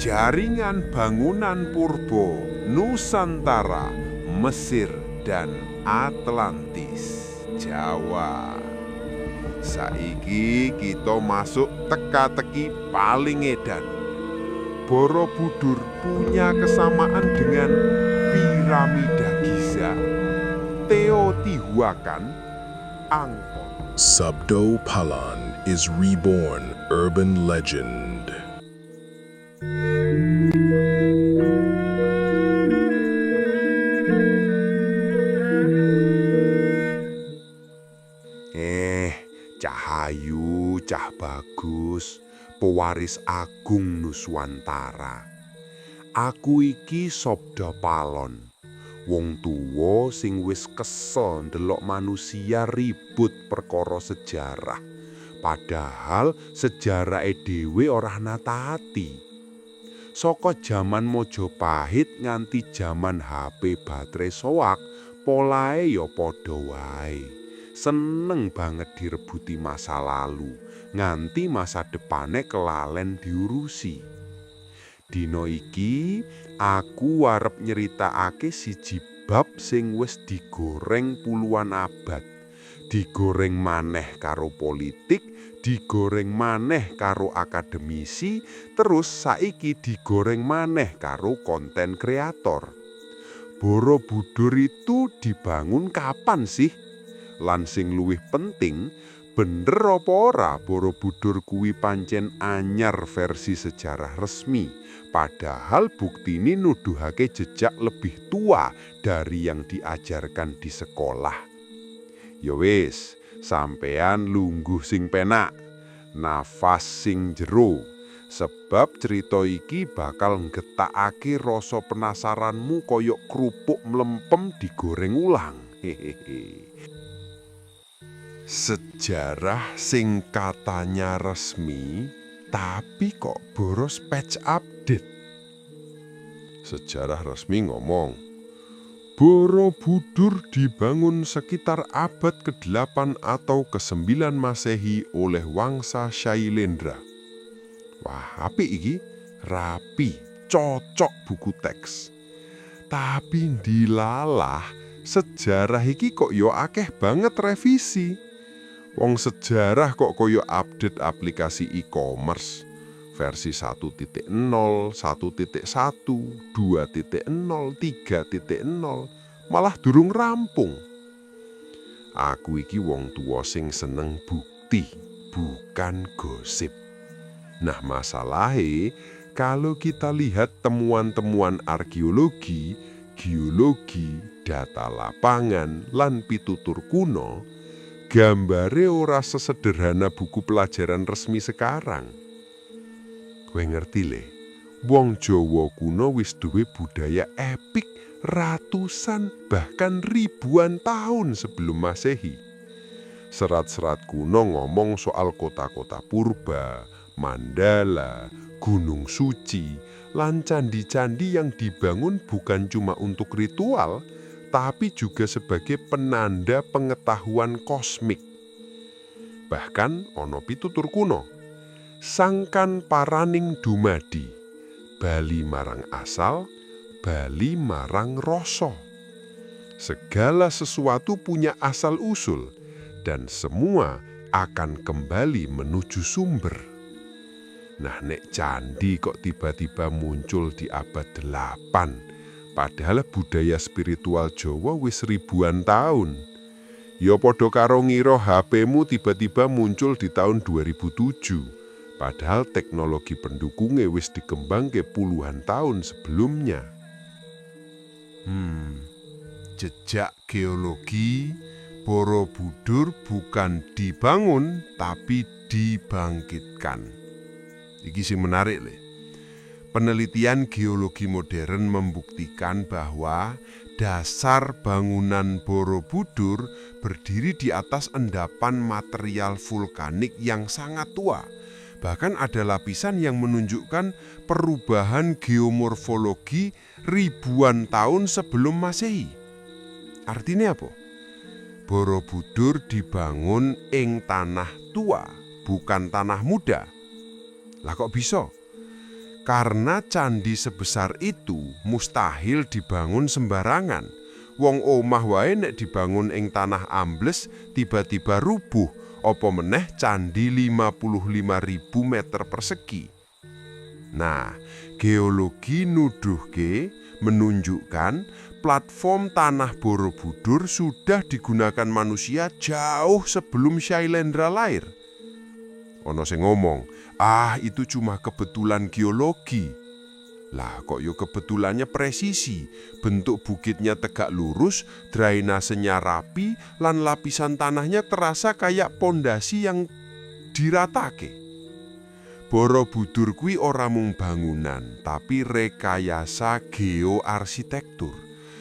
Jaringan bangunan purba Nusantara, Mesir dan Atlantis, Jawa. Saiki kita masuk teka-teki paling edan. Borobudur punya kesamaan dengan piramida Giza, Teotihuacan, Angkor. Sabdo Palan is reborn urban legend. Cahayu, cah bagus, pewaris agung Nuswantara. Aku iki Sabda Palon, wong tuwa sing wis kesel ndelok manusia ribut perkara sejarah. Padahal sejarahe dhewe ora natati. Saka jaman Majapahit nganti jaman HP baterai soak, polahe ya padha wae. Seneng banget direbuti masa lalu, nganti masa depane kelalen diurusi. Dina iki aku arep nyeritakake siji bab sing wis digoreng puluhan abad. Digoreng maneh karo politik, digoreng maneh karo akademisi, terus saiki digoreng maneh karo konten kreator. Borobudur itu dibangun kapan sih? Lan sing luwih penting, bener apa ora Borobudur kuwi pancen anyar versi sejarah resmi, padahal buktine nuduhake jejak lebih tua dari yang diajarkan di sekolah. Ya wis, sampean lungguh sing penak, nafas sing jero, sebab cerita iki bakal nggetakake rasa penasaranmu koyok krupuk mlempem digoreng ulang. Hehehe. Sejarah sing katanya resmi, tapi kok boros patch update. Sejarah resmi ngomong, Borobudur dibangun sekitar abad ke-8 atau ke-9 Masehi oleh Wangsa Shailendra. Wah, apik iki, rapi, cocok buku teks. Tapi dilalah, sejarah iki kok yo akeh banget revisi. Wong sejarah kok koyo update aplikasi e-commerce versi 1.0, 1.1, 2.0, 3.0, malah durung rampung. Aku iki wong tuwa sing seneng bukti, bukan gosip. Nah, masalahe kalau kita lihat temuan-temuan arkeologi, geologi, data lapangan, lan pitutur kuno, gambare ora sesederhana buku pelajaran resmi sekarang. Kowe ngerti le, wong Jawa kuno wis duwe budaya epik ratusan bahkan ribuan tahun sebelum Masehi. Serat-serat kuno ngomong soal kota-kota purba, mandala, gunung suci, lan candi-candi yang dibangun bukan cuma untuk ritual, tapi juga sebagai penanda pengetahuan kosmik. Bahkan ono pitutur kuno, sangkan paraning dumadi, bali marang asal, bali marang rasa. Segala sesuatu punya asal-usul, dan semua akan kembali menuju sumber. Nah, nek candi kok tiba-tiba muncul di abad 8, padahal budaya spiritual Jawa wis ribuan tahun. Ya padha karo ngira HP-mu tiba-tiba muncul di tahun 2007, padahal teknologi pendukungnya wis dikembangke puluhan tahun sebelumnya. Jejak geologi, Borobudur bukan dibangun tapi dibangkitkan. Iki sing menarik le. Penelitian geologi modern membuktikan bahwa dasar bangunan Borobudur berdiri di atas endapan material vulkanik yang sangat tua. Bahkan ada lapisan yang menunjukkan perubahan geomorfologi ribuan tahun sebelum Masehi. Artinya apa? Borobudur dibangun ing tanah tua, bukan tanah muda. Lah kok bisa? Karena candi sebesar itu mustahil dibangun sembarangan. Wong omah wae nek dibangun ing tanah ambles tiba-tiba rubuh, apa meneh candi 55.000 meter persegi. Nah, geologi nuduhke menunjukkan platform tanah Borobudur sudah digunakan manusia jauh sebelum Syailendra lahir. Ono sing ngomong, itu cuma kebetulan geologi. Lah kok yo kebetulannya presisi, bentuk bukitnya tegak lurus, drainasenya rapi, lan lapisan tanahnya terasa kayak pondasi yang diratake. Borobudur kuwi ora mung bangunan, tapi rekayasa geoarsitektur.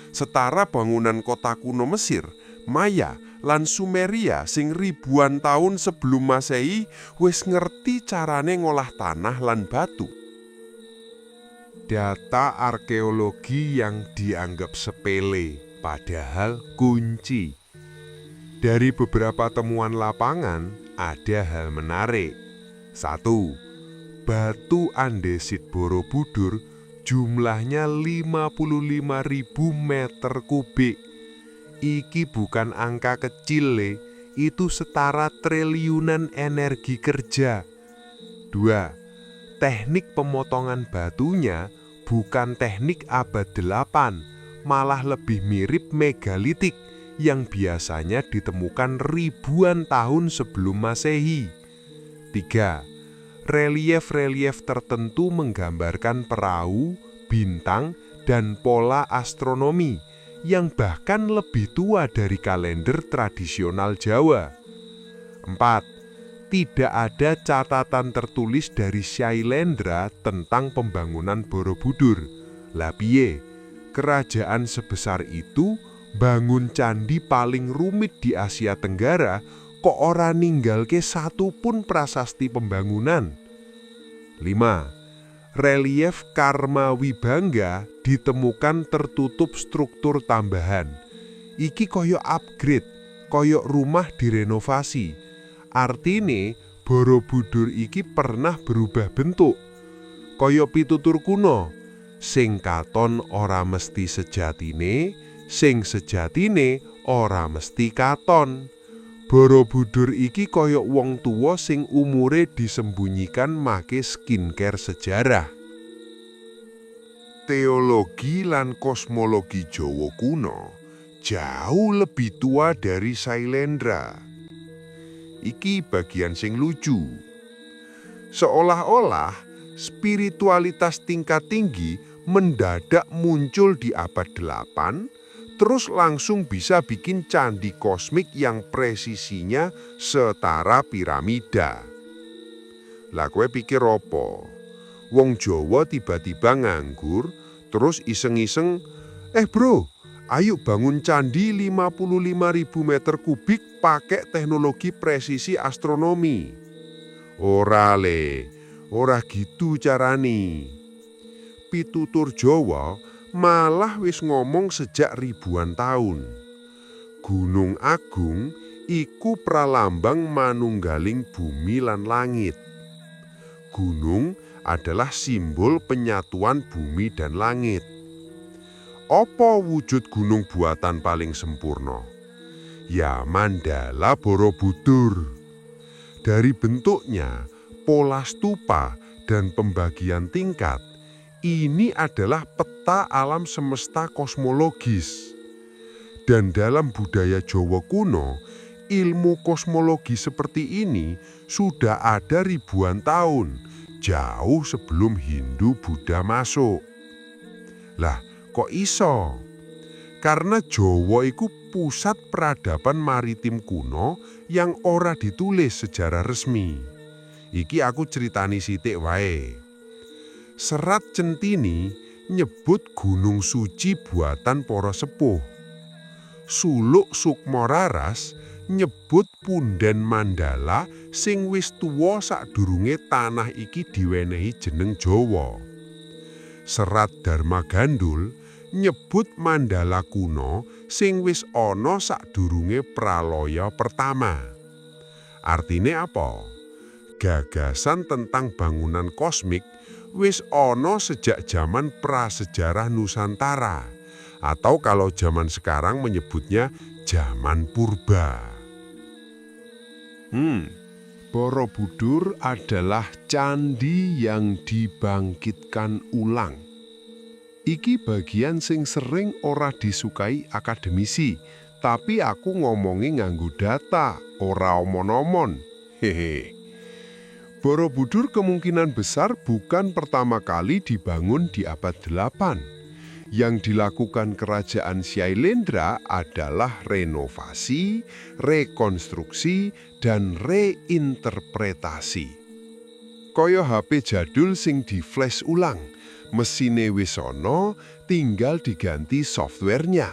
Setara bangunan kota kuno Mesir, Maya, lan Sumeria sing ribuan tahun sebelum Masehi wis ngerti carane ngolah tanah lan batu. Data arkeologi yang dianggap sepele, padahal kunci. Dari beberapa temuan lapangan, ada hal menarik. 1. Batu andesit Borobudur jumlahnya 55.000 meter kubik. Iki bukan angka kecil itu setara triliunan energi kerja. 2. Teknik pemotongan batunya bukan teknik abad 8, malah lebih mirip megalitik yang biasanya ditemukan ribuan tahun sebelum Masehi. 3. Relief-relief tertentu menggambarkan perahu, bintang, dan pola astronomi yang bahkan lebih tua dari kalender tradisional Jawa. 4. Tidak ada catatan tertulis dari Syailendra tentang pembangunan Borobudur. Lah piye? Kerajaan sebesar itu bangun candi paling rumit di Asia Tenggara kok ora ninggalke satu pun prasasti pembangunan. 5. Relief Karma Wibangga ditemukan tertutup struktur tambahan. Iki koyo upgrade, koyo rumah direnovasi. Artine Borobudur iki pernah berubah bentuk. Koyo pitutur kuno, sing katon ora mesti sejatine, sing sejatine ora mesti katon. Borobudur iki koyok wong tuwa sing umure disembunyikan make skincare sejarah. Teologi lan kosmologi Jawa kuno jauh lebih tua dari Syailendra. Iki bagian sing lucu. Seolah-olah spiritualitas tingkat tinggi mendadak muncul di abad 8, terus langsung bisa bikin candi kosmik yang presisinya setara piramida. Lah kowe pikir apa? Wong Jawa tiba-tiba nganggur, terus iseng-iseng, bro, ayo bangun candi 55.000 meter kubik pakai teknologi presisi astronomi. Ora gitu carane. Pitutur Jawa malah wis ngomong sejak ribuan tahun. Gunung Agung iku pralambang manunggaling bumi lan langit. Gunung adalah simbol penyatuan bumi dan langit. Apa wujud gunung buatan paling sempurna? Ya Mandala Borobudur. Dari bentuknya, pola stupa, dan pembagian tingkat, ini adalah peta alam semesta kosmologis. Dan dalam budaya Jawa kuno, ilmu kosmologi seperti ini sudah ada ribuan tahun, jauh sebelum Hindu Buddha masuk. Lah, kok iso? Karena Jawa iku pusat peradaban maritim kuno yang ora ditulis secara resmi. Iki aku ceritani sithik wae. Serat Centini nyebut Gunung Suci buatan para sepuh. Suluk Sukmoraras nyebut punden Mandala sing wis tuwa sadurunge tanah iki diwenehi jeneng Jawa. Serat Dharma Gandul nyebut Mandala kuno sing wis ana sadurunge pralaya pertama. Artine apa? Gagasan tentang bangunan kosmik wis ana sejak zaman prasejarah Nusantara, atau kalau zaman sekarang menyebutnya zaman purba. Borobudur adalah candi yang dibangkitkan ulang. Iki bagian sing sering ora disukai akademisi, tapi aku ngomongi nganggo data, ora omon-omon. Hehe. Borobudur kemungkinan besar bukan pertama kali dibangun di abad 8. Yang dilakukan kerajaan Syailendra adalah renovasi, rekonstruksi, dan reinterpretasi. Kaya HP jadul sing di-flash ulang, mesine wis ana, tinggal diganti softwarenya.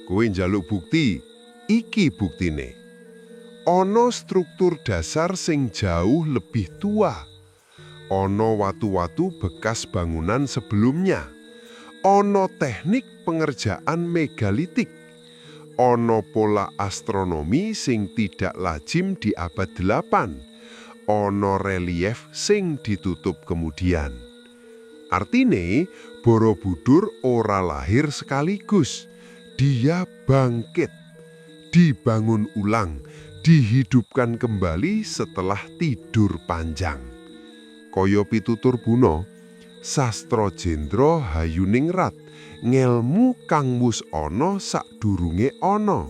Kowe njaluk bukti, iki buktine. Ana struktur dasar sing jauh lebih tua. Ana watu-watu bekas bangunan sebelumnya. Ana teknik pengerjaan megalitik. Ana pola astronomi sing tidak lazim di abad 8. Ana relief sing ditutup kemudian. Artine, Borobudur ora lahir sekaligus. Dia bangkit, dibangun ulang, dihidupkan kembali setelah tidur panjang. Kaya pitutur Buno, Sastra Jendra Hayuningrat, ngelmu kang wus ana sakdurunge ana.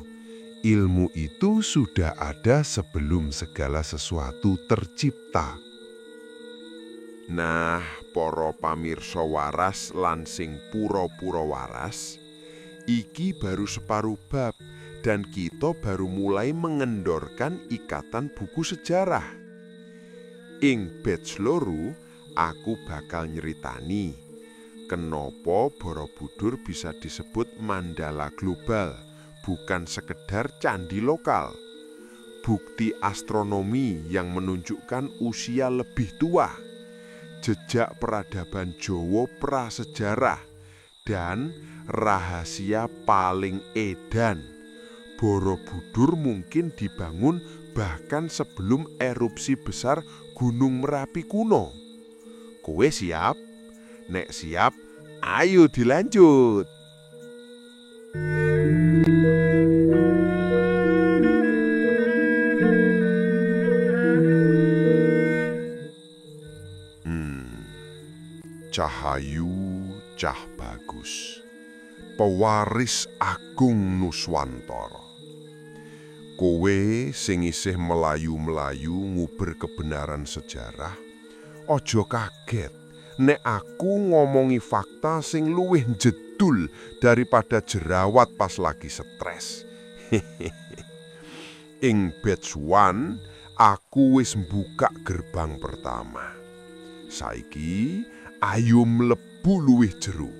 Ilmu itu sudah ada sebelum segala sesuatu tercipta. Nah, para pamirsa waras lan sing pura-pura waras, iki baru separuh bab. Dan kita baru mulai mengendorkan ikatan buku sejarah. Ing batch loru, aku bakal nyeritani kenapa Borobudur bisa disebut mandala global, bukan sekedar candi lokal. Bukti astronomi yang menunjukkan usia lebih tua, jejak peradaban Jawa prasejarah, dan rahasia paling edan. Borobudur mungkin dibangun bahkan sebelum erupsi besar Gunung Merapi kuno. Kowe siap? Nek siap, ayo dilanjut. Cahayu cah bagus, pewaris agung Nuswantara. Kowe sing isih melayu-melayu nguber kebenaran sejarah, ojo kaget nek aku ngomongi fakta sing luwih jedul daripada jerawat pas lagi stres. Ing batch 1, aku wis buka gerbang pertama. Saiki ayo mlebu luwih jero.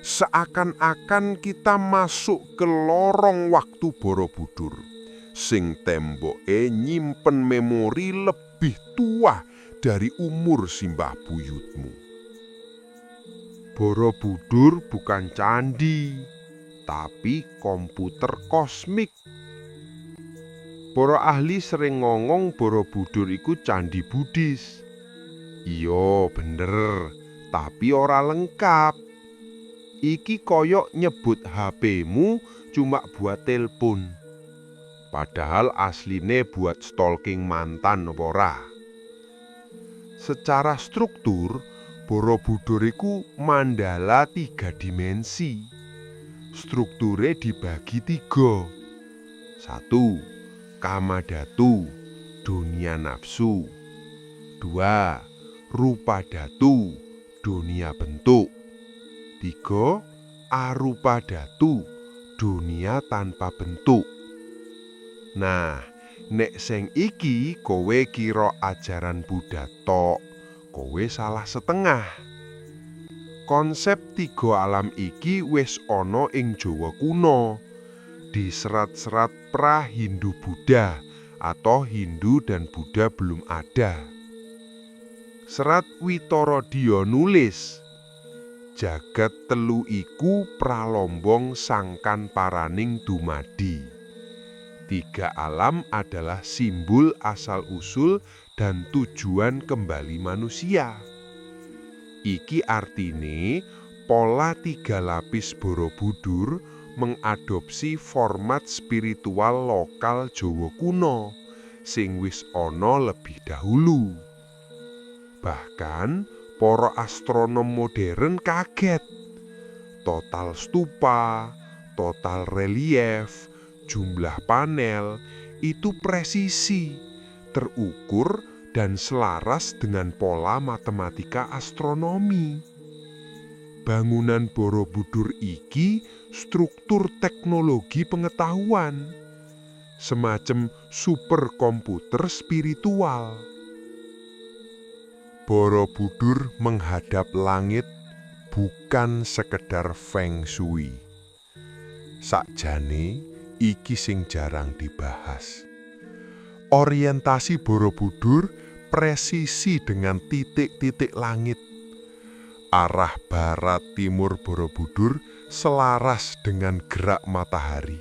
Seakan-akan kita masuk ke lorong waktu Borobudur, sing temboke nyimpen memori lebih tua dari umur simbah buyutmu. Borobudur bukan candi, tapi komputer kosmik. Para ahli sering ngomong Borobudur iku candi Buddhis. Iya bener, tapi ora lengkap. Iki koyok nyebut HP-mu cuma buat telepon. Padahal asline buat stalking mantan ora. Secara struktur, Borobudur iku mandala 3 dimensi. Strukture dibagi 3. 1. Kamadhatu, dunia nafsu. 2. Rupadhatu, dunia bentuk. 3. Arupadhatu, dunia tanpa bentuk. Nah, nek sing iki kowe kira ajaran Buddha tok, kowe salah setengah. Konsep 3 alam iki wis ana ing Jawa kuno, di serat-serat pra-Hindu Buddha atau Hindu dan Buddha belum ada. Serat Witaradya nulis, jagat telu iku pralombong sangkan paraning dumadi. Tiga alam adalah simbol asal-usul dan tujuan kembali manusia. Iki artine pola tiga lapis Borobudur mengadopsi format spiritual lokal Jawa kuno sing wis ana lebih dahulu. Bahkan para astronom modern kaget. Total stupa, total relief, jumlah panel itu presisi, terukur dan selaras dengan pola matematika astronomi. Bangunan Borobudur iki struktur teknologi pengetahuan, semacam superkomputer spiritual. Borobudur menghadap langit bukan sekedar feng shui. Sakjane iki sing jarang dibahas. Orientasi Borobudur presisi dengan titik-titik langit. Arah barat timur Borobudur selaras dengan gerak matahari.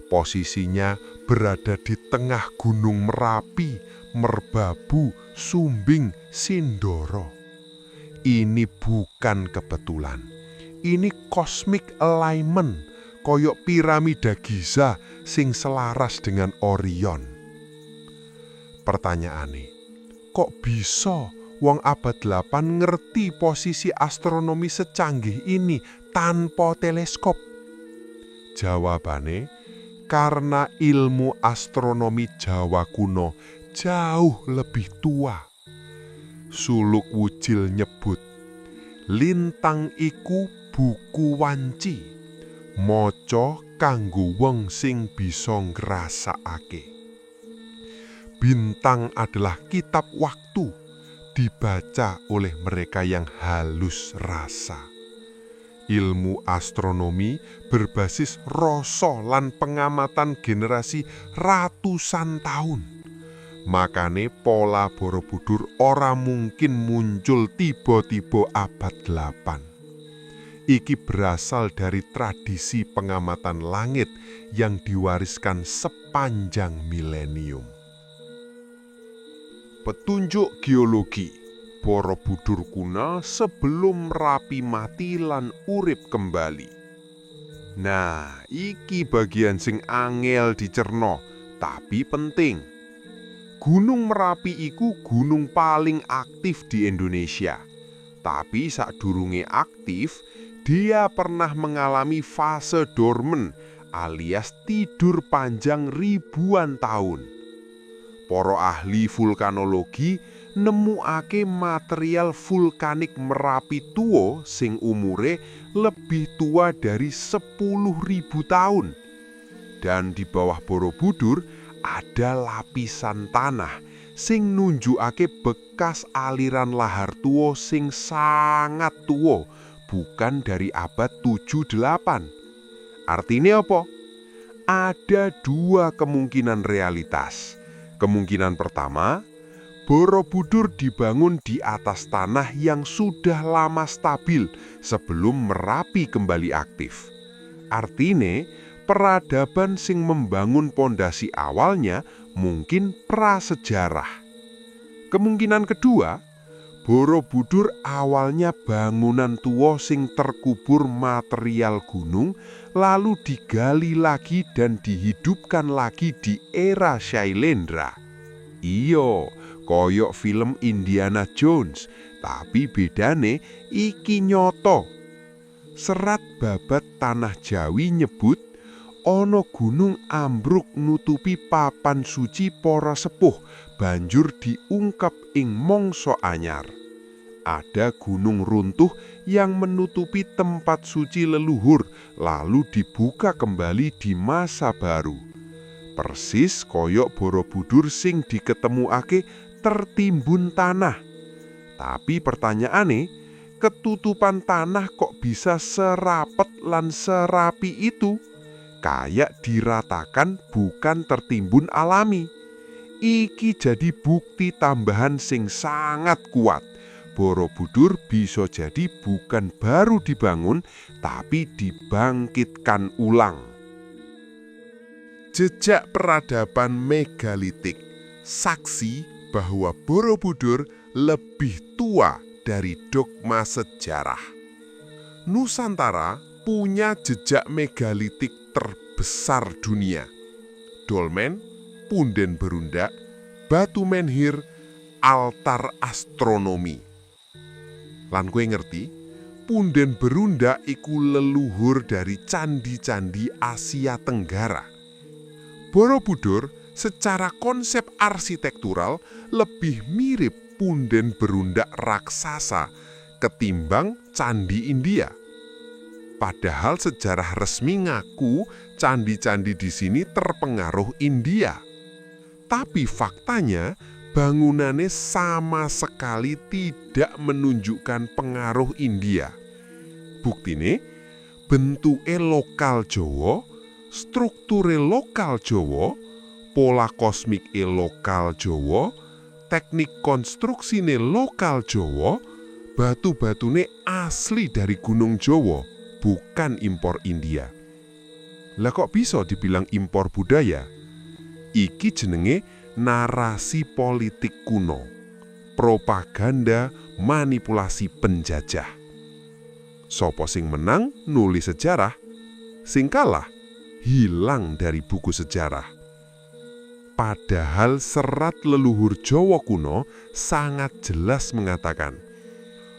Posisinya berada di tengah Gunung Merapi, Merbabu, Sumbing, Sindoro. Ini bukan kebetulan. Ini cosmic alignment, koyok piramida Giza sing selaras dengan Orion. Pertanyaane, kok bisa wong abad 8 ngerti posisi astronomi secanggih ini tanpa teleskop? Jawabane, karena ilmu astronomi Jawa kuno jauh lebih tua. Suluk Wujil nyebut, lintang iku buku wanci, maca kanggo wong sing bisa ngrasakake. Bintang adalah kitab waktu, dibaca oleh mereka yang halus rasa. Ilmu astronomi berbasis rasa lan pengamatan generasi ratusan tahun. Makane pola Borobudur ora mungkin muncul tiba-tiba abad 8. Iki berasal dari tradisi pengamatan langit yang diwariskan sepanjang milenium. Petunjuk geologi Borobudur kuno sebelum Merapi mati lan urip kembali. Nah, iki bagian sing angel dicerno, tapi penting. Gunung Merapi iku gunung paling aktif di Indonesia. Tapi sadurunge aktif, dia pernah mengalami fase dormant alias tidur panjang ribuan tahun. Para ahli vulkanologi nemukake material vulkanik Merapi tuwa sing umure lebih tua dari 10.000 tahun. Dan di bawah Borobudur ada lapisan tanah sing nunjukake bekas aliran lahar tuwa sing sangat tuwa, bukan dari abad 7-8. Artinya apa? Ada dua kemungkinan realitas. Kemungkinan pertama, Borobudur dibangun di atas tanah yang sudah lama stabil sebelum Merapi kembali aktif. Artinya, peradaban sing membangun pondasi awalnya mungkin prasejarah. Kemungkinan kedua, Borobudur awalnya bangunan tua sing terkubur material gunung, lalu digali lagi dan dihidupkan lagi di era Shailendra. Iyo, koyok film Indiana Jones, tapi bedane iki nyoto. Serat babat Tanah Jawi nyebut, ana gunung ambruk nutupi papan suci para sepuh, banjur diungkep ing mangsa anyar. Ada gunung runtuh yang menutupi tempat suci leluhur, lalu dibuka kembali di masa baru. Persis koyok Borobudur sing diketemuake tertimbun tanah. Tapi pertanyaane, ketutupan tanah kok bisa serapet lan serapi itu? Kayak diratakan bukan tertimbun alami. Iki jadi bukti tambahan sing sangat kuat. Borobudur bisa jadi bukan baru dibangun, tapi dibangkitkan ulang. Jejak peradaban megalitik, saksi bahwa Borobudur lebih tua dari dogma sejarah. Nusantara punya jejak megalitik terbesar dunia. Dolmen, punden berundak, batu menhir, altar astronomi. Lan kowe ngerti, punden berundak iku leluhur dari candi-candi Asia Tenggara. Borobudur secara konsep arsitektural lebih mirip punden berundak raksasa ketimbang candi India. Padahal sejarah resmi ngaku candi-candi di sini terpengaruh India. Tapi faktanya bangunannya sama sekali tidak menunjukkan pengaruh India. Buktine bentuke lokal Jawa, strukture lokal Jawa, pola kosmike lokal Jawa, teknik konstruksine lokal Jawa, batu-batune asli dari Gunung Jawa, bukan impor India. Lah kok bisa dibilang impor budaya? Iki jenenge narasi politik kuno, propaganda manipulasi penjajah. Sopo sing menang nulis sejarah, sing kalah hilang dari buku sejarah. Padahal serat leluhur Jawa kuno sangat jelas mengatakan,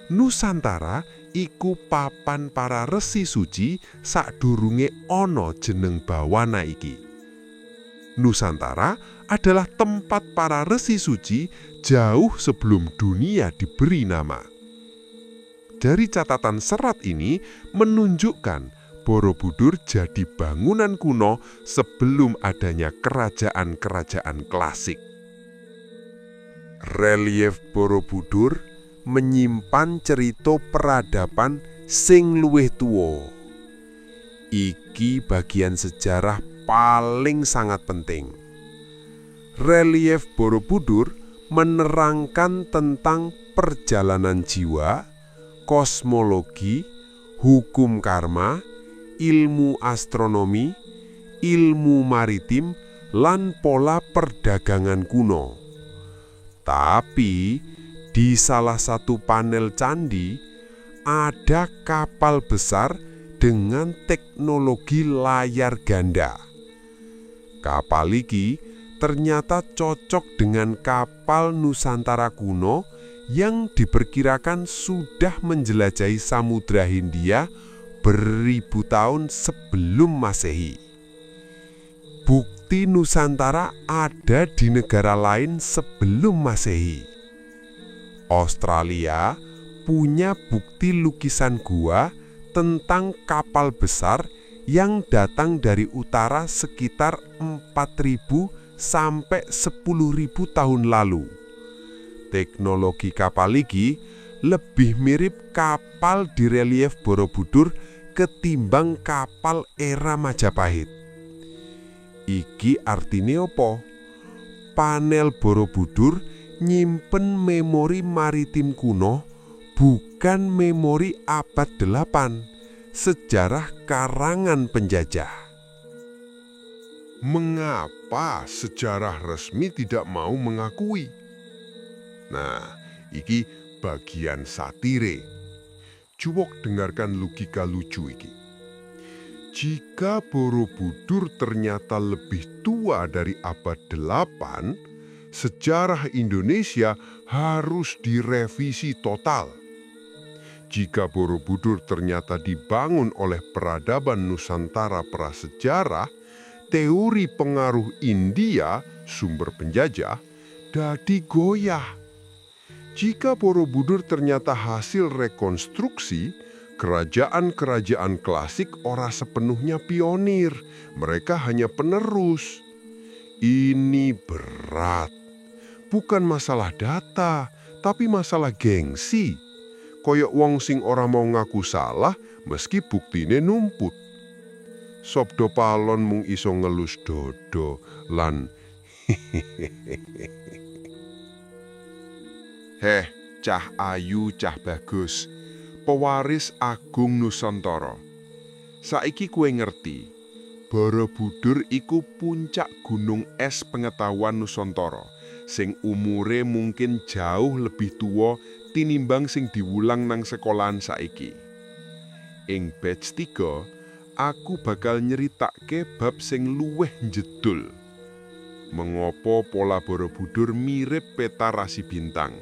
Nusantara iku papan para resi suci sadurunge ana jeneng bawana iki. Nusantara adalah tempat para resi suci jauh sebelum dunia diberi nama. Dari catatan serat ini menunjukkan Borobudur jadi bangunan kuno sebelum adanya kerajaan-kerajaan klasik. Relief Borobudur menyimpan cerita peradaban sing luwih tuwa. Iki bagian sejarah paling sangat penting. Relief Borobudur menerangkan tentang perjalanan jiwa, kosmologi, hukum karma, ilmu astronomi, ilmu maritim, lan pola perdagangan kuno. Tapi di salah satu panel candi ada kapal besar dengan teknologi layar ganda. Kapal iki ternyata cocok dengan kapal Nusantara kuno yang diperkirakan sudah menjelajahi Samudra Hindia beribu tahun sebelum Masehi. Bukti Nusantara ada di negara lain sebelum Masehi. Australia punya bukti lukisan gua tentang kapal besar yang datang dari utara sekitar 4.000 sampai 10.000 tahun lalu. Teknologi kapal iki lebih mirip kapal di relief Borobudur ketimbang kapal era Majapahit. Iki artinya apa? Panel Borobudur nyimpen memori maritim kuno, bukan memori abad 8, sejarah karangan penjajah. Mengapa sejarah resmi tidak mau mengakui? Nah, iki bagian satire. Cuwok dengarkan logika lucu iki. Jika Borobudur ternyata lebih tua dari abad 8, sejarah Indonesia harus direvisi total. Jika Borobudur ternyata dibangun oleh peradaban Nusantara prasejarah, teori pengaruh India, sumber penjajah, dadi goyah. Jika Borobudur ternyata hasil rekonstruksi, kerajaan-kerajaan klasik ora sepenuhnya pionir, mereka hanya penerus. Ini berat. Bukan masalah data, tapi masalah gengsi. Koyok wong sing ora mau ngaku salah, meski buktine numput. Sabda palon mung iso ngelus dodo lan Heh, cah ayu, cah bagus, pewaris agung Nusantara. Saiki kue ngerti, Borobudur iku puncak gunung es pengetahuan Nusantara sing umure mungkin jauh lebih tuwa tinimbang sing diwulang nang sekolahan saiki. Ing batch 3, aku bakal nyeritake bab sing luwih njedul. Mengapa pola Borobudur mirip peta rasi bintang?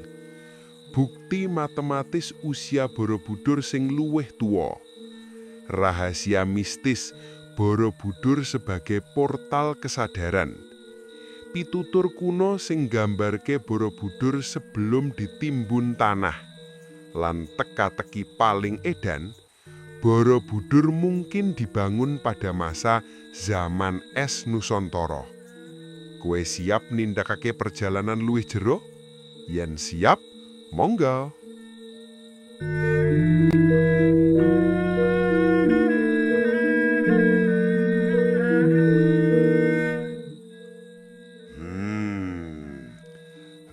Bukti matematis usia Borobudur sing luwih tuwa. Rahasia mistis Borobudur sebagai portal kesadaran. Pitutur kuno sing nggambarke Borobudur sebelum ditimbun tanah. Lan teka-teki paling edan, Borobudur mungkin dibangun pada masa zaman es Nusantara. Kowe siap nindakake perjalanan luwih jero? Yen siap, monggo.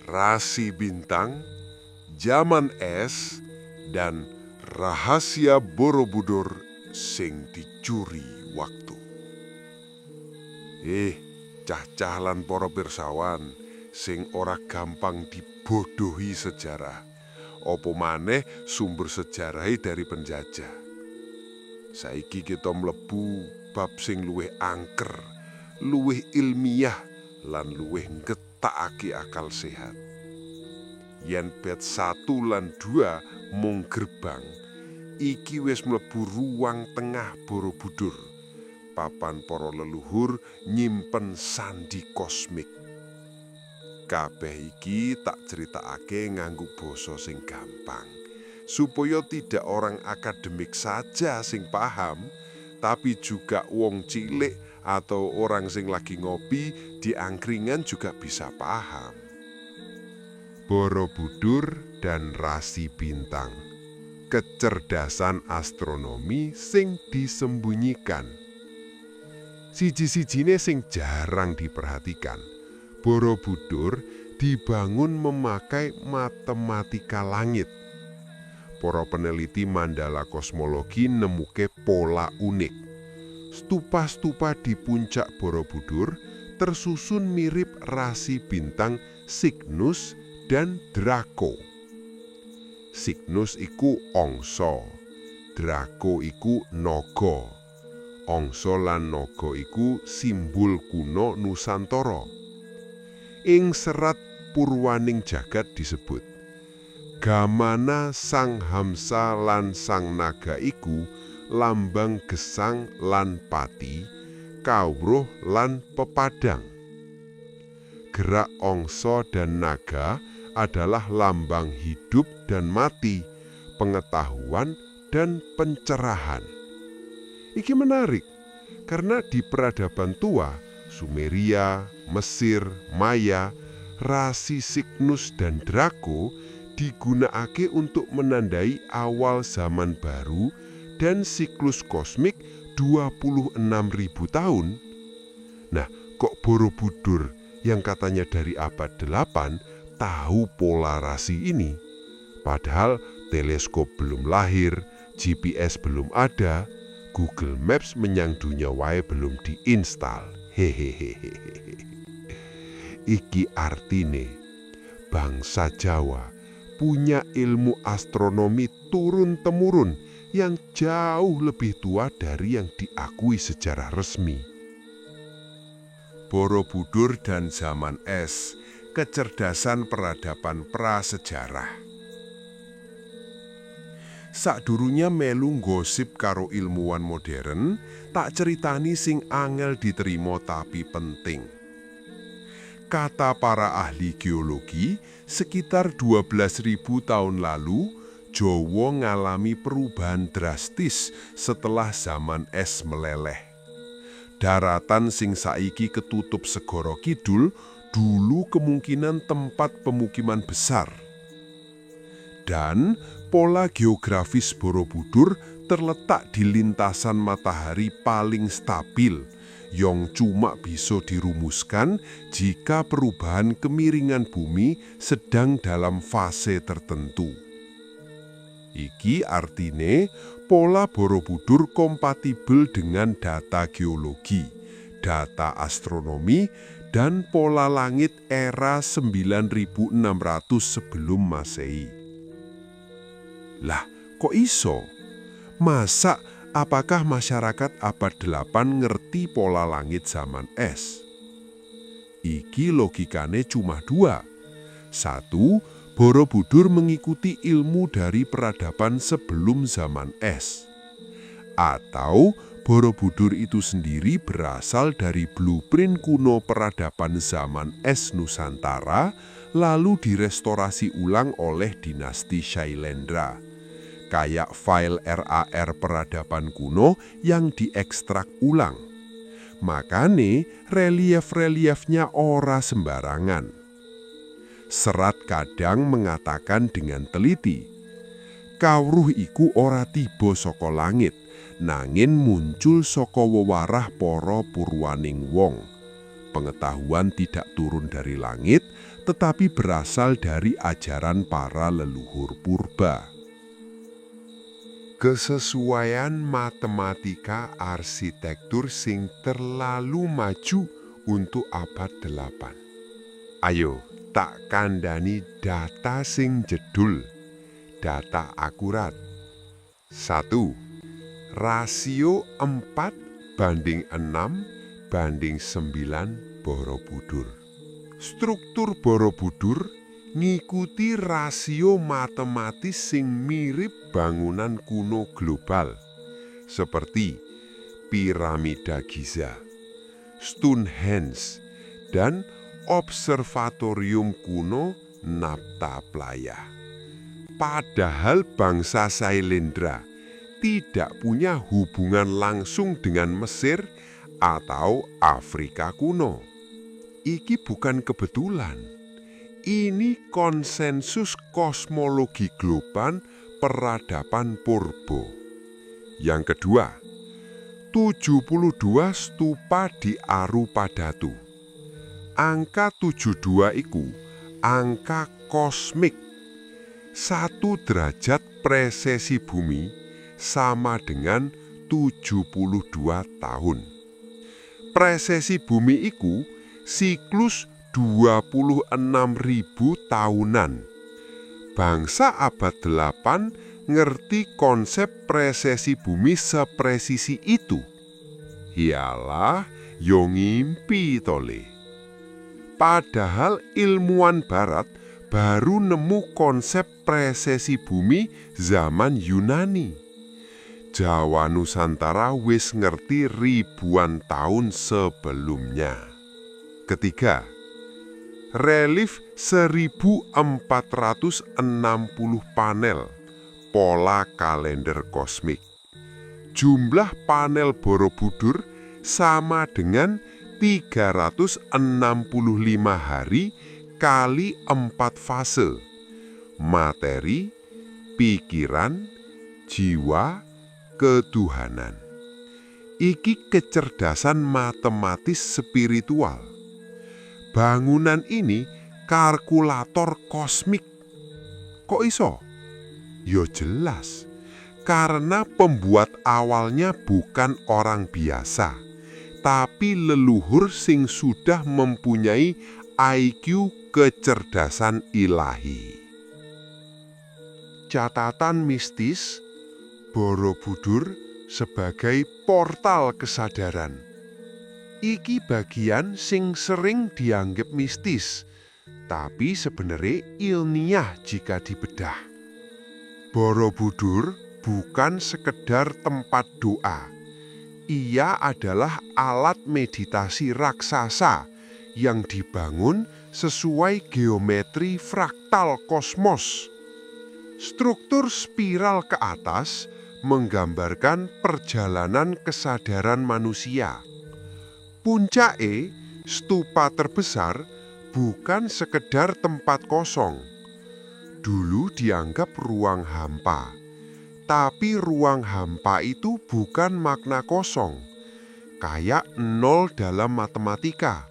Rasi bintang, zaman es, dan rahasia Borobudur sing dicuri waktu. Cah-cah lan para pirsawan sing ora gampang dibodohi sejarah. Apa maneh sumber sejarahe dari penjajah. Saiki kita mlebu bab sing luwih angker, luwih ilmiah lan luwih nggetakake akal sehat. Yen bait 1 lan 2 mung gerbang, iki wis mlebu ruang tengah Borobudur. Papan para leluhur nyimpen sandi kosmik. Kabeh iki tak critakake nganggo basa sing gampang, supaya tidak orang akademik saja sing paham, tapi juga wong cilik atau orang sing lagi ngopi di angkringan juga bisa paham. Borobudur dan rasi bintang, kecerdasan astronomi sing disembunyikan. Siji-sijine sing jarang diperhatikan, Borobudur dibangun memakai matematika langit. Para peneliti Mandala kosmologi nemuke pola unik. Stupa-stupa di puncak Borobudur tersusun mirip rasi bintang Cygnus dan Draco. Cygnus iku angsa, Draco iku naga. Angsa lan naga iku simbol kuno Nusantara. Ing serat Purwaning Jagat disebut, gamana sang Hamsa lan sang naga iku lambang gesang lan pati, kawruh lan pepadang. Gerak angsa dan naga adalah lambang hidup dan mati, pengetahuan dan pencerahan. Iki menarik, karena di peradaban tua, Sumeria, Mesir, Maya, rasi Cygnus dan Draco digunakake untuk menandai awal zaman baru dan siklus kosmik 26.000 tahun. Nah, kok Borobudur yang katanya dari abad 8 tahu pola rasi ini? Padahal teleskop belum lahir, GPS belum ada, Google Maps menyang dunia wae belum diinstal. Hehehe. Iki artine bangsa Jawa punya ilmu astronomi turun-temurun yang jauh lebih tua dari yang diakui secara resmi. Borobudur dan zaman es, kecerdasan peradaban prasejarah. Sakdurunge melu gosip karo ilmuwan modern, tak ceritani sing angel diterima tapi penting. Kata para ahli geologi, sekitar 12.000 tahun lalu, Jawa ngalami perubahan drastis setelah zaman es meleleh. Daratan sing saiki ketutup segara kidul, dulu kemungkinan tempat pemukiman besar. Dan pola geografis Borobudur terletak di lintasan matahari paling stabil, yang cuma bisa dirumuskan jika perubahan kemiringan bumi sedang dalam fase tertentu. Iki artine pola Borobudur kompatibel dengan data geologi, data astronomi, dan pola langit era 9600 sebelum Masehi. Lah, kok iso? Masa apakah masyarakat abad 8 ngerti pola langit zaman es? Iki logikane cuma dua. Satu, Borobudur mengikuti ilmu dari peradaban sebelum zaman es. Atau Borobudur itu sendiri berasal dari blueprint kuno peradaban zaman es Nusantara, lalu direstorasi ulang oleh dinasti Shailendra. Kayak file RAR peradaban kuno yang diekstrak ulang. Makane relief-reliefnya ora sembarangan. Serat kadang mengatakan dengan teliti, kawruh iku ora tiba saka langit, nanging muncul saka wewarah para purwaning wong. Pengetahuan tidak turun dari langit, tetapi berasal dari ajaran para leluhur purba. Kesesuaian matematika arsitektur sing terlalu maju untuk abad 8. Ayo, tak kandhani data sing jedul, data akurat. 1. Rasio 4:6:9 Borobudur. Struktur Borobudur ngikuti rasio matematis sing mirip bangunan kuno global, seperti piramida Giza, Stonehenge, dan observatorium kuno Nabta Playa. Padahal bangsa Shailendra tidak punya hubungan langsung dengan Mesir atau Afrika kuno. Iki bukan kebetulan. Ini konsensus kosmologi global peradaban purba. Yang kedua, 72 stupa di Arupadatu. Angka 72 iku angka kosmik. 1 derajat presesi bumi sama dengan 72 tahun. Presesi bumi iku siklus 26.000 tahunan. Bangsa abad 8 ngerti konsep presesi bumi sepresisi itu. Yalah, yo ngimpi tole. Padahal ilmuwan barat baru nemu konsep presesi bumi zaman Yunani. Jawa Nusantara wis ngerti ribuan tahun sebelumnya. Ketiga, relief 1460 panel pola kalender kosmik. Jumlah panel Borobudur sama dengan 365 hari kali 4 fase. Materi, pikiran, jiwa, ketuhanan. Iki kecerdasan matematis spiritual. Bangunan ini kalkulator kosmik. Kok iso? Yo jelas, karena pembuat awalnya bukan orang biasa, tapi leluhur sing sudah mempunyai IQ kecerdasan ilahi. Catatan mistis Borobudur sebagai portal kesadaran. Iki bagian sing sering dianggap mistis, tapi sebenarnya ilmiah jika dibedah. Borobudur bukan sekedar tempat doa. Ia adalah alat meditasi raksasa yang dibangun sesuai geometri fraktal kosmos. Struktur spiral ke atas menggambarkan perjalanan kesadaran manusia. Puncake, stupa terbesar, bukan sekedar tempat kosong. Dulu dianggap ruang hampa. Tapi ruang hampa itu bukan makna kosong. Kayak nol dalam matematika.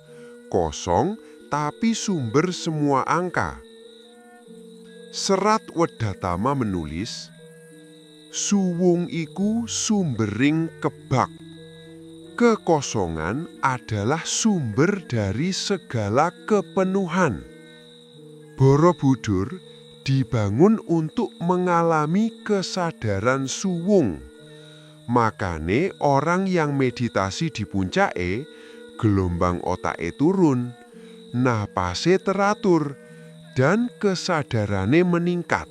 Kosong tapi sumber semua angka. Serat Wedatama menulis, Suwung iku sumbering kebak. Kekosongan adalah sumber dari segala kepenuhan. Borobudur dibangun untuk mengalami kesadaran suwung. Makane orang yang meditasi di puncake, gelombang otake turun, napase teratur, dan kesadarannya meningkat.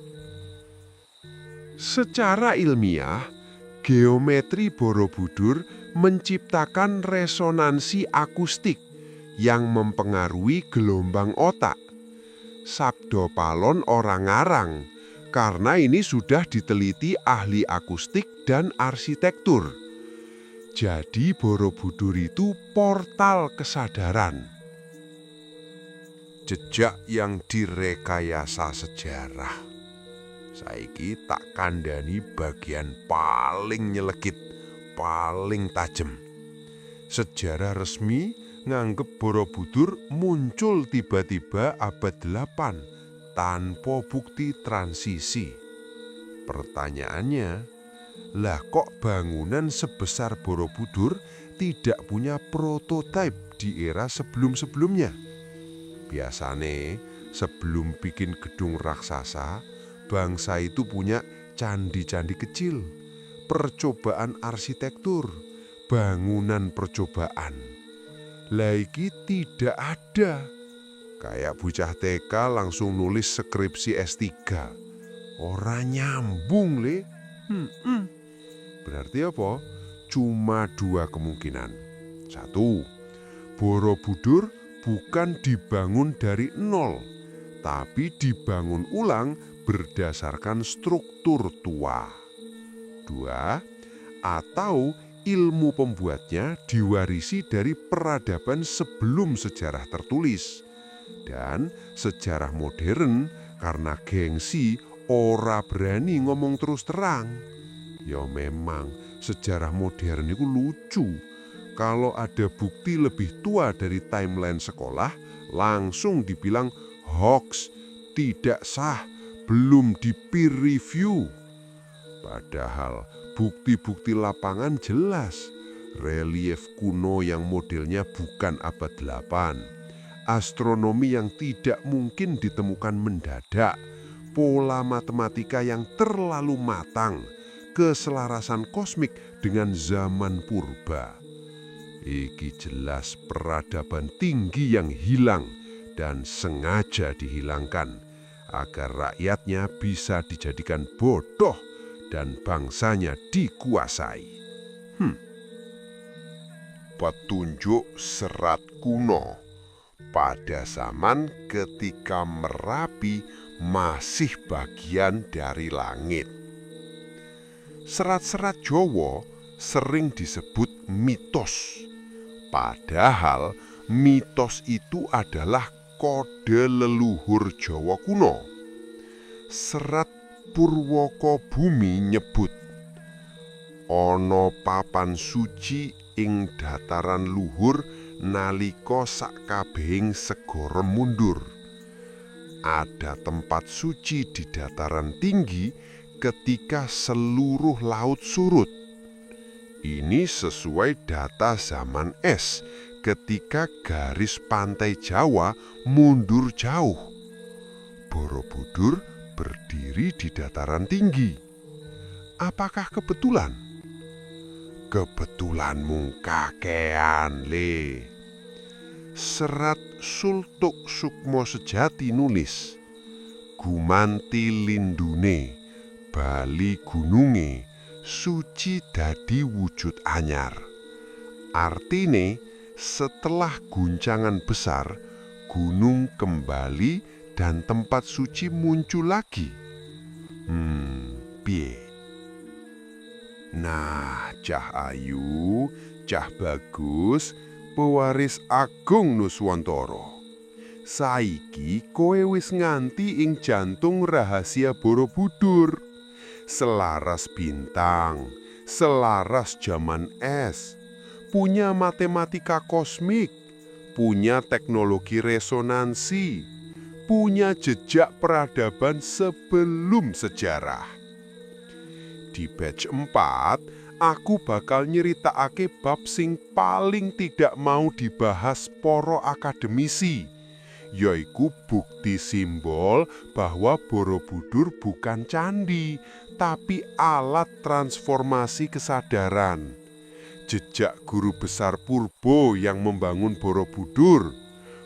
Secara ilmiah, geometri Borobudur menciptakan resonansi akustik yang mempengaruhi gelombang otak. Sabdo Palon ora ngarang, karena ini sudah diteliti ahli akustik dan arsitektur. Jadi Borobudur itu portal kesadaran. Jejak yang direkayasa sejarah. Saiki tak kandhani bagian paling nyelekit, paling tajam. Sejarah resmi nganggep Borobudur muncul tiba-tiba abad 8 tanpa bukti transisi. Pertanyaannya, lah kok bangunan sebesar Borobudur tidak punya prototipe di era sebelum-sebelumnya? Biasane sebelum bikin gedung raksasa, bangsa itu punya candi-candi kecil, percobaan arsitektur, bangunan percobaan. Lah iki tidak ada. Kayak bocah TK langsung nulis skripsi S3. Ora nyambung le. Berarti apa? Cuma dua kemungkinan. Satu, Borobudur bukan dibangun dari nol, tapi dibangun ulang berdasarkan struktur tua. Dua, atau ilmu pembuatnya diwarisi dari peradaban sebelum sejarah tertulis. Dan sejarah modern karena gengsi ora berani ngomong terus terang. Ya memang sejarah modern itu lucu. Kalau ada bukti lebih tua dari timeline sekolah, langsung dibilang hoax, tidak sah, belum di peer review. Padahal bukti-bukti lapangan jelas. Relief kuno yang modelnya bukan abad 8. Astronomi yang tidak mungkin ditemukan mendadak. Pola matematika yang terlalu matang. Keselarasan kosmik dengan zaman purba. Iki jelas peradaban tinggi yang hilang dan sengaja dihilangkan agar rakyatnya bisa dijadikan bodoh dan bangsanya dikuasai. Petunjuk serat kuno pada zaman ketika Merapi masih bagian dari langit. Serat-serat Jawa sering disebut mitos. Padahal mitos itu adalah kode leluhur Jawa kuno. Serat Purwaka Bumi nyebut ana papan suci ing dataran luhur nalika sakabehing segara mundur. Ada tempat suci di dataran tinggi ketika seluruh laut surut. Ini sesuai data zaman es ketika garis pantai Jawa mundur jauh. Borobudur berdiri di dataran tinggi. Apakah kebetulan? Kebetulan mung kakean le. Serat Sultuk Sukmo Sejati nulis, gumanti lindune, bali gununge, suci dadi wujud anyar. Artine setelah guncangan besar, gunung kembali dan tempat suci muncul lagi. Piye? Nah, cah ayu, cah bagus, pewaris agung Nuswantara. Saiki kowe wis nganti ing jantung rahasia Borobudur. Selaras bintang, selaras zaman es, punya matematika kosmik, punya teknologi resonansi, punya jejak peradaban sebelum sejarah. Di batch 4, aku bakal nyeritakake bab sing paling tidak mau dibahas para akademisi, yaiku bukti simbol bahwa Borobudur bukan candi, tapi alat transformasi kesadaran. Jejak guru besar Purbo yang membangun Borobudur,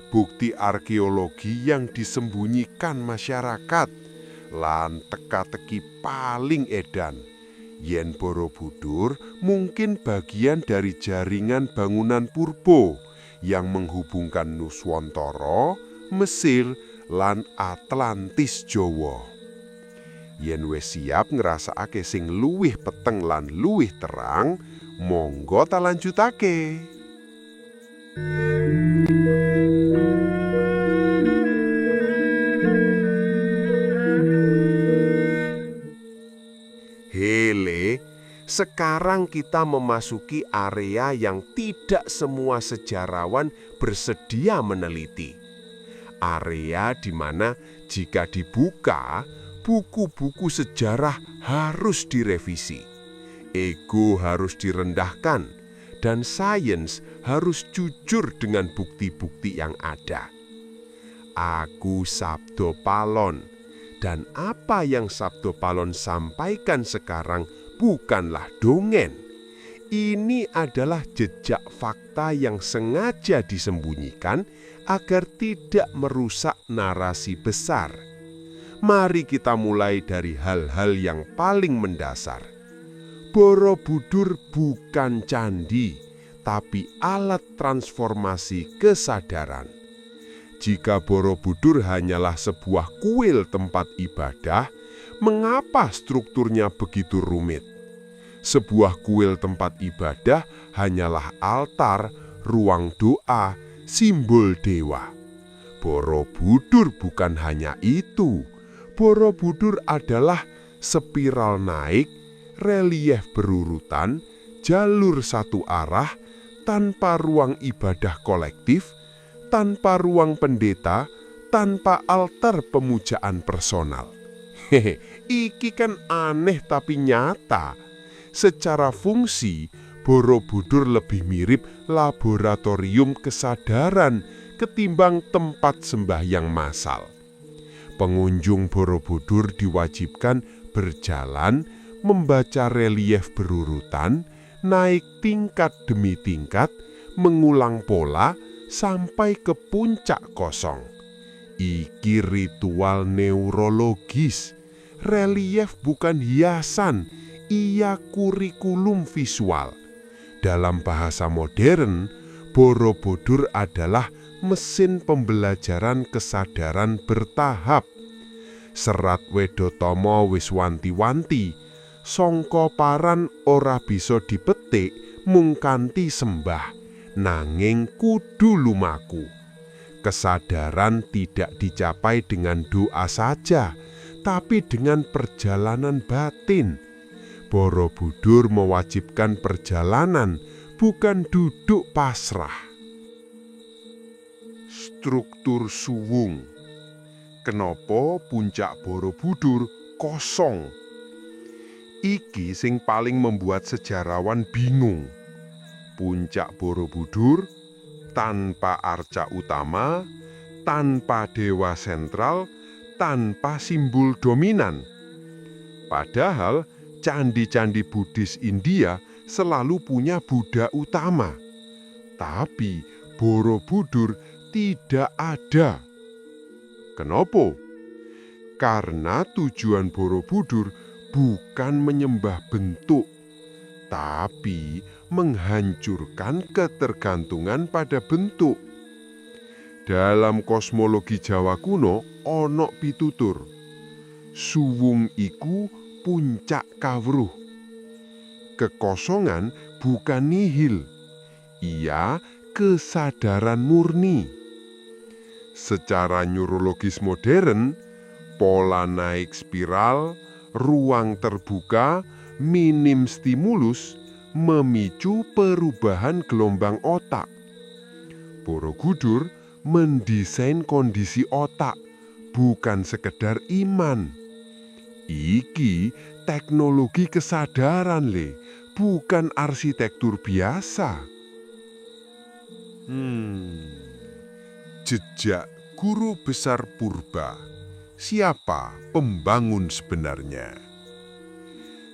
bukti arkeologi yang disembunyikan masyarakat, lan teka-teki paling edan. Yen Borobudur mungkin bagian dari jaringan bangunan Purbo yang menghubungkan Nuswantara, Mesir, lan Atlantis Jawa. Yen wis siap ngrasakake sing luwih peteng lan luwih terang, monggo ta lanjutake. Hele, sekarang kita memasuki area yang tidak semua sejarawan bersedia meneliti. Area di mana jika dibuka, buku-buku sejarah harus direvisi. Ego harus direndahkan, dan sains harus jujur dengan bukti-bukti yang ada. Aku Sabdo Palon, dan apa yang Sabdo Palon sampaikan sekarang bukanlah dongeng. Ini adalah jejak fakta yang sengaja disembunyikan agar tidak merusak narasi besar. Mari kita mulai dari hal-hal yang paling mendasar. Borobudur bukan candi, tapi alat transformasi kesadaran. Jika Borobudur hanyalah sebuah kuil tempat ibadah, mengapa strukturnya begitu rumit? Sebuah kuil tempat ibadah hanyalah altar, ruang doa, simbol dewa. Borobudur bukan hanya itu. Borobudur adalah spiral naik, relief berurutan, jalur satu arah, tanpa ruang ibadah kolektif, tanpa ruang pendeta, tanpa altar pemujaan personal. Iki kan aneh tapi nyata. Secara fungsi, Borobudur lebih mirip laboratorium kesadaran ketimbang tempat sembahyang massal. Pengunjung Borobudur diwajibkan berjalan, membaca relief berurutan, naik tingkat demi tingkat, mengulang pola, sampai ke puncak kosong. Iki ritual neurologis. Relief bukan hiasan, ia kurikulum visual. Dalam bahasa modern, Borobudur adalah mesin pembelajaran kesadaran bertahap. Serat Wedotama wis wanti-wanti, sangka paran ora bisa dipetik mung kanthi sembah, nanging kudu lumaku. Kesadaran tidak dicapai dengan doa saja, tapi dengan perjalanan batin. Borobudur mewajibkan perjalanan, bukan duduk pasrah. Struktur suwung. Kenapa puncak Borobudur kosong? Iki sing paling membuat sejarawan bingung. Puncak Borobudur tanpa arca utama, tanpa dewa sentral, tanpa simbol dominan. Padahal candi-candi Buddhis India selalu punya Buddha utama. Tapi Borobudur tidak ada. Kenapa? Karena tujuan Borobudur bukan menyembah bentuk, tapi menghancurkan ketergantungan pada bentuk. Dalam kosmologi Jawa kuno ana pitutur. Suwung iku puncak kawruh. Kekosongan bukan nihil. Ia kesadaran murni. Secara neurologis modern, pola naik spiral, ruang terbuka, minim stimulus, memicu perubahan gelombang otak. Borobudur mendesain kondisi otak, bukan sekedar iman. Iki teknologi kesadaran le, bukan arsitektur biasa. Jejak guru besar purba. Siapa pembangun sebenarnya?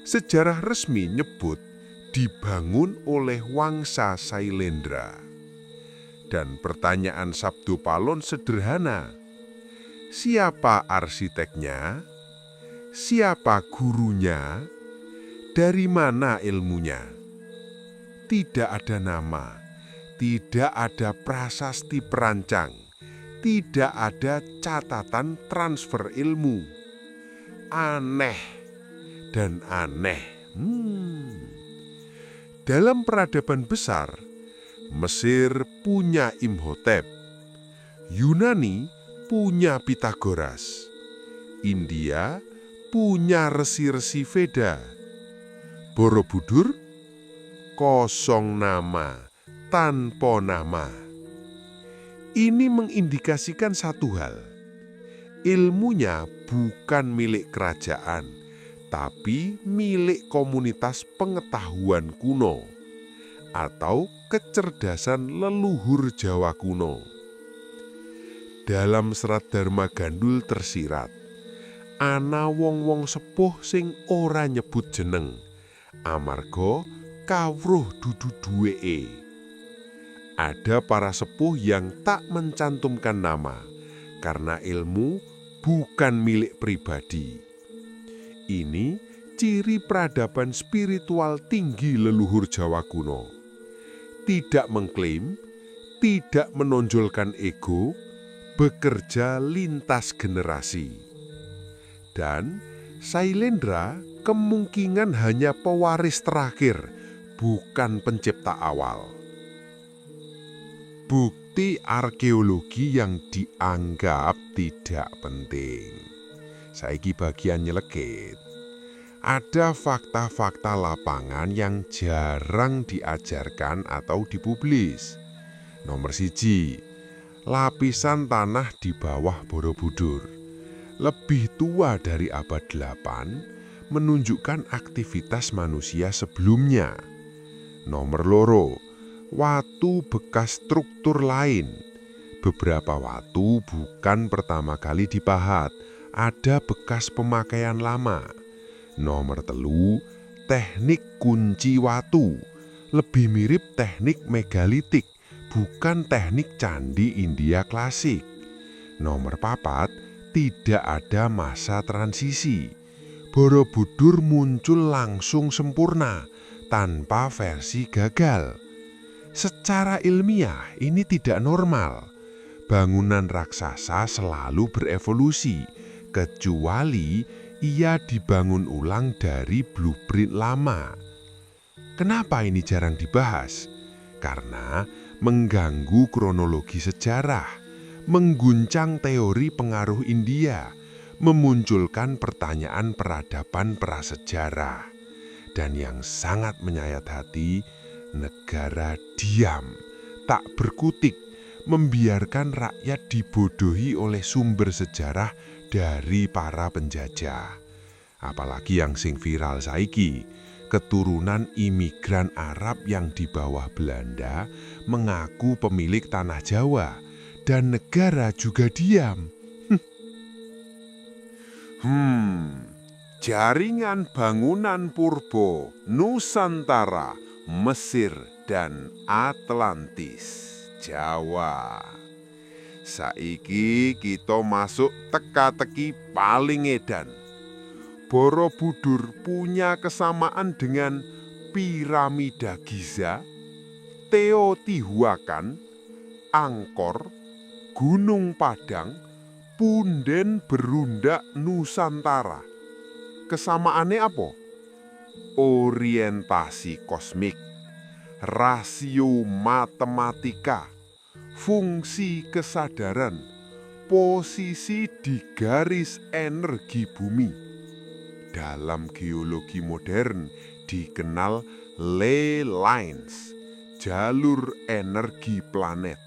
Sejarah resmi nyebut dibangun oleh Wangsa Sailendra. Dan pertanyaan Sabdo Palon sederhana. Siapa arsiteknya? Siapa gurunya? Dari mana ilmunya? Tidak ada nama, tidak ada prasasti perancang, tidak ada catatan transfer ilmu. Aneh dan aneh. Dalam peradaban besar, Mesir punya Imhotep, Yunani punya Pitagoras, India punya resi-resi Veda, Borobudur kosong nama, tanpa nama. Ini mengindikasikan satu hal. Ilmunya bukan milik kerajaan, tapi milik komunitas pengetahuan kuno atau kecerdasan leluhur Jawa kuno. Dalam serat Dharma Gandul tersirat, ana wong-wong sepuh sing ora nyebut jeneng, amarga kawruh dudu duweke. Ada para sepuh yang tak mencantumkan nama, karena ilmu bukan milik pribadi. Ini ciri peradaban spiritual tinggi leluhur Jawa kuno. Tidak mengklaim, tidak menonjolkan ego, bekerja lintas generasi. Dan Sailendra kemungkinan hanya pewaris terakhir, bukan pencipta awal. Bukti arkeologi yang dianggap tidak penting. Saiki bagian nyelekit. Ada fakta-fakta lapangan yang jarang diajarkan atau dipublis. Nomor 1, lapisan tanah di bawah Borobudur, lebih tua dari abad 8, menunjukkan aktivitas manusia sebelumnya. Nomor 2, watu bekas struktur lain. Beberapa watu bukan pertama kali dipahat, ada bekas pemakaian lama. Nomor 3, teknik kunci watu, lebih mirip teknik megalitik, bukan teknik candi India klasik. Nomor 4, tidak ada masa transisi. Borobudur muncul langsung sempurna, tanpa versi gagal. Secara ilmiah ini tidak normal. Bangunan raksasa selalu berevolusi, kecuali ia dibangun ulang dari blueprint lama. Kenapa ini jarang dibahas? Karena mengganggu kronologi sejarah, mengguncang teori pengaruh India, memunculkan pertanyaan peradaban prasejarah. Dan yang sangat menyayat hati, negara diam, tak berkutik, membiarkan rakyat dibodohi oleh sumber sejarah dari para penjajah. Apalagi yang sing viral saiki, keturunan imigran Arab yang di bawah Belanda mengaku pemilik tanah Jawa, dan negara juga diam. Jaringan bangunan purba Nusantara, Mesir, dan Atlantis, Jawa. Saiki kita masuk teka-teki paling edan. Borobudur punya kesamaan dengan piramida Giza, Teotihuacan, Angkor, Gunung Padang, punden berundak Nusantara. Kesamaannya apa? Orientasi kosmik, rasio matematika, fungsi kesadaran, posisi di garis energi bumi. Dalam geologi modern dikenal ley lines, jalur energi planet.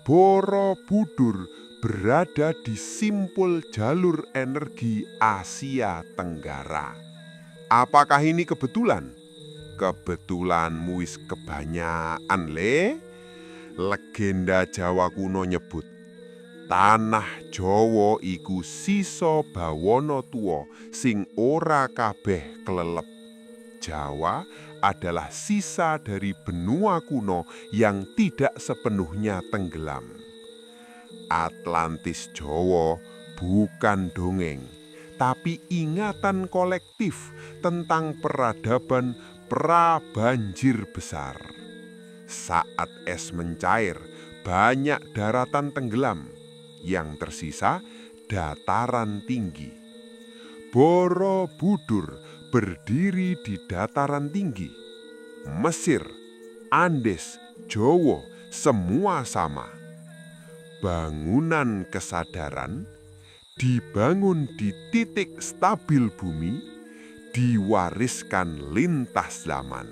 Borobudur berada di simpul jalur energi Asia Tenggara. Apakah ini kebetulan? Kebetulan wis kebanyakan le. Legenda Jawa kuno nyebut tanah Jawa iku sisa bawana tuwa sing ora kabeh klelep. Jawa adalah sisa dari benua kuno yang tidak sepenuhnya tenggelam. Atlantis Jawa bukan dongeng, tapi ingatan kolektif tentang peradaban prabanjir besar. Saat es mencair, banyak daratan tenggelam. Yang tersisa dataran tinggi. Borobudur berdiri di dataran tinggi. Mesir, Andes, Jawa, semua sama. Bangunan kesadaran dibangun di titik stabil bumi, diwariskan lintas zaman.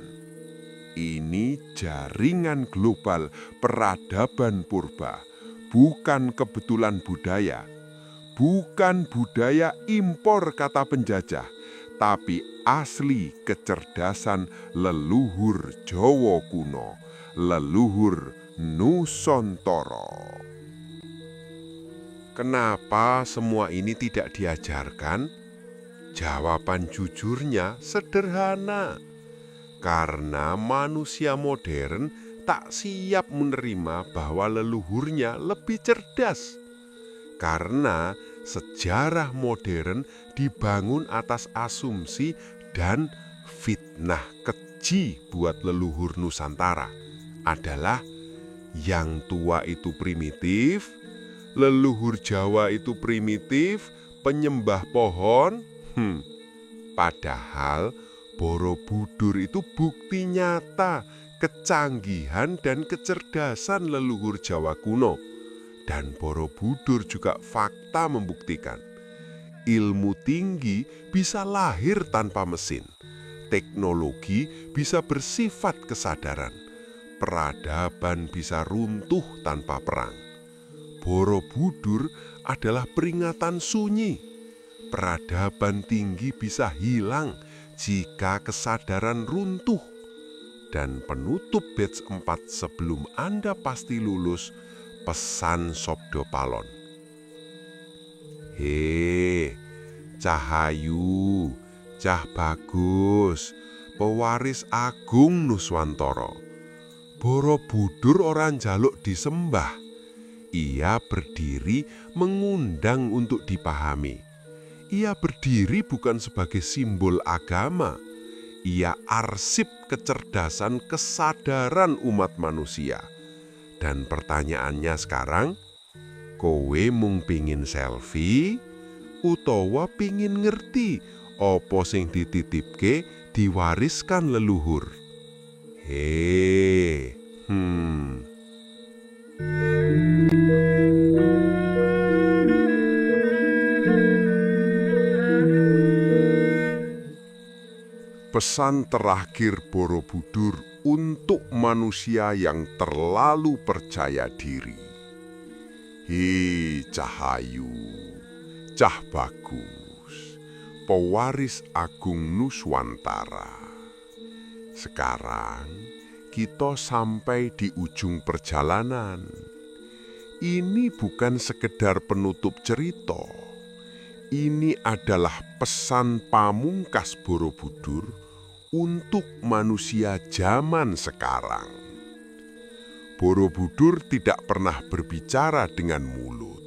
Ini jaringan global peradaban purba, bukan kebetulan budaya, bukan budaya impor kata penjajah, tapi asli kecerdasan leluhur Jawa kuno, leluhur Nusantara. Kenapa semua ini tidak diajarkan? Jawaban jujurnya sederhana. Karena manusia modern tak siap menerima bahwa leluhurnya lebih cerdas. Karena sejarah modern dibangun atas asumsi dan fitnah keji buat leluhur Nusantara adalah yang tua itu primitif, leluhur Jawa itu primitif, penyembah pohon. Padahal Borobudur itu bukti nyata kecanggihan dan kecerdasan leluhur Jawa kuno. Dan Borobudur juga fakta membuktikan ilmu tinggi bisa lahir tanpa mesin, teknologi bisa bersifat kesadaran, peradaban bisa runtuh tanpa perang. Borobudur adalah peringatan sunyi. Peradaban tinggi bisa hilang jika kesadaran runtuh. Dan penutup batch 4 sebelum Anda pasti lulus, pesan Sabda Palon. He, Cahayu, Cah Bagus, pewaris agung Nuswantara. Borobudur ora njaluk disembah. Ia berdiri mengundang untuk dipahami. Ia berdiri bukan sebagai simbol agama. Ia arsip kecerdasan kesadaran umat manusia. Dan pertanyaannya sekarang, kowe mung pingin selfie utawa pingin ngerti apa sing dititipke diwariskan leluhur? Pesan terakhir Borobudur untuk manusia yang terlalu percaya diri. Hei Cahayu, Cah Bagus, pewaris agung Nuswantara. Sekarang kita sampai di ujung perjalanan. Ini bukan sekedar penutup cerita. Ini adalah pesan pamungkas Borobudur untuk manusia zaman sekarang. Borobudur tidak pernah berbicara dengan mulut,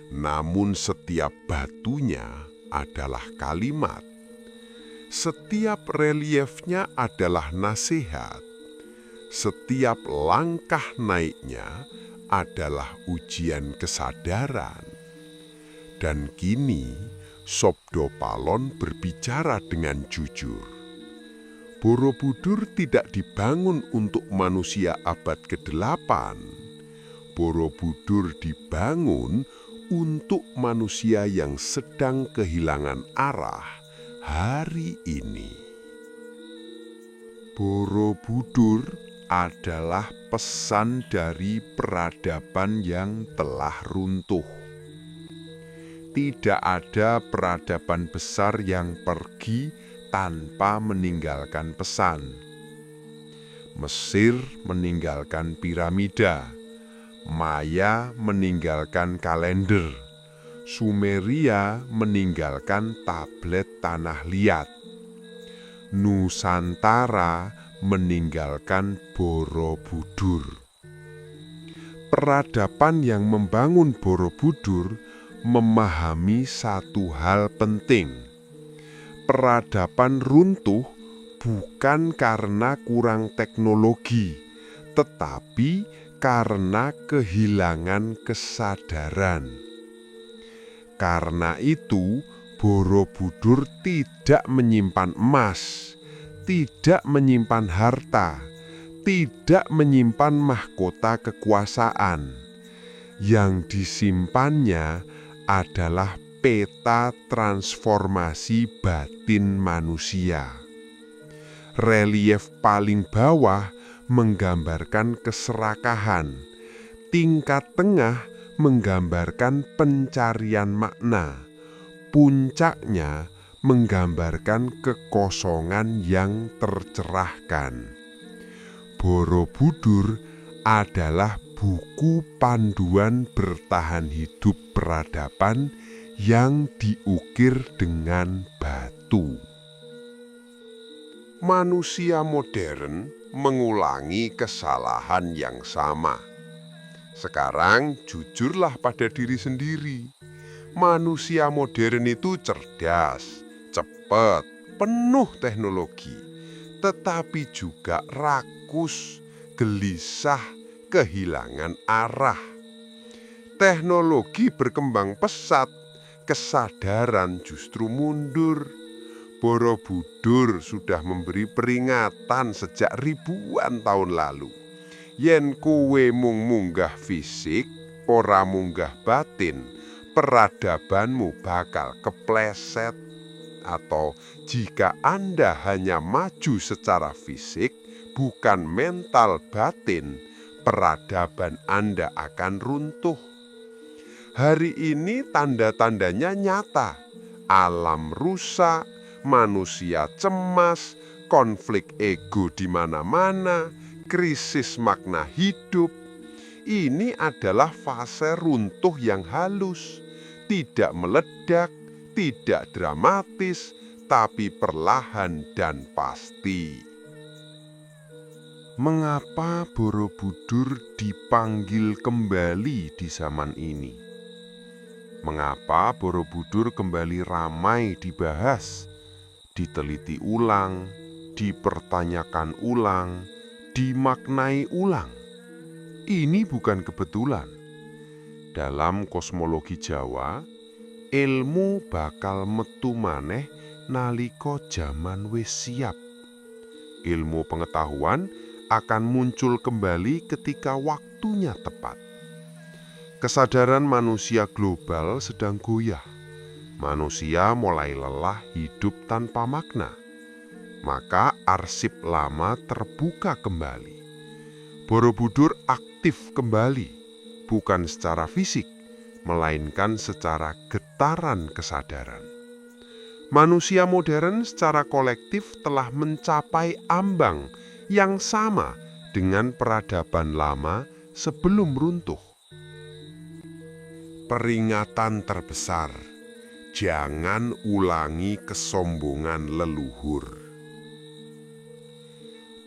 namun setiap batunya adalah kalimat. Setiap reliefnya adalah nasihat. Setiap langkah naiknya adalah ujian kesadaran. Dan kini Sabda Palon berbicara dengan jujur. Borobudur tidak dibangun untuk manusia abad ke-8. Borobudur dibangun untuk manusia yang sedang kehilangan arah hari ini. Borobudur adalah pesan dari peradaban yang telah runtuh. Tidak ada peradaban besar yang pergi tanpa meninggalkan pesan. Mesir meninggalkan piramida, Maya meninggalkan kalender, Sumeria meninggalkan tablet tanah liat, Nusantara meninggalkan Borobudur. Peradaban yang membangun Borobudur memahami satu hal penting. Peradaban runtuh bukan karena kurang teknologi, tetapi karena kehilangan kesadaran. Karena itu, Borobudur tidak menyimpan emas, tidak menyimpan harta, tidak menyimpan mahkota kekuasaan. Yang disimpannya adalah peta transformasi batin manusia. Relief paling bawah menggambarkan keserakahan, tingkat tengah menggambarkan pencarian makna, puncaknya menggambarkan kekosongan yang tercerahkan. Borobudur adalah buku panduan bertahan hidup peradaban yang diukir dengan batu. Manusia modern mengulangi kesalahan yang sama. Sekarang jujurlah pada diri sendiri. Manusia modern itu cerdas, cepat, penuh teknologi, tetapi juga rakus, gelisah, kehilangan arah. Teknologi berkembang pesat, kesadaran justru mundur. Borobudur sudah memberi peringatan sejak ribuan tahun lalu. Yen kowe mung munggah fisik, ora munggah batin, peradabanmu bakal kepleset. Atau jika Anda hanya maju secara fisik, bukan mental batin, peradaban Anda akan runtuh. Hari ini tanda-tandanya nyata. Alam rusak, manusia cemas, konflik ego di mana-mana, krisis makna hidup. Ini adalah fase runtuh yang halus, tidak meledak, tidak dramatis, tapi perlahan dan pasti. Mengapa Borobudur dipanggil kembali di zaman ini? Mengapa Borobudur kembali ramai dibahas, diteliti ulang, dipertanyakan ulang, dimaknai ulang? Ini bukan kebetulan. Dalam kosmologi Jawa, ilmu bakal metu maneh nalika jaman wis siap. Ilmu pengetahuan akan muncul kembali ketika waktunya tepat. Kesadaran manusia global sedang goyah. Manusia mulai lelah hidup tanpa makna. Maka arsip lama terbuka kembali. Borobudur aktif kembali, bukan secara fisik, melainkan secara getaran kesadaran. Manusia modern secara kolektif telah mencapai ambang yang sama dengan peradaban lama sebelum runtuh. Peringatan terbesar, jangan ulangi kesombongan leluhur.